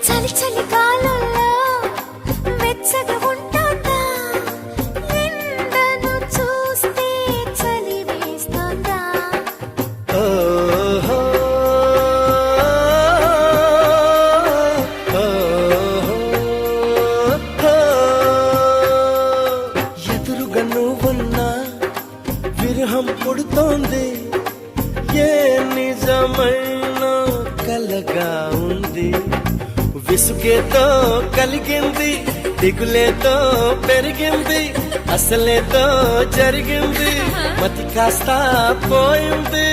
చలి చలి కాలంలో వెచ్చగా ఉంటుందా, ఎండను చూస్తే చలి వేస్తుందా. ఎదురుగా నువ్వున్నా విరహం పుడుతోంది, ఏ నిజమైన కలగా ఉంది. విసుగేతో కలిగింది, దిగులేతో పెరిగింది, అసలేతో జరిగింది, మతి కాస్త పోయింది.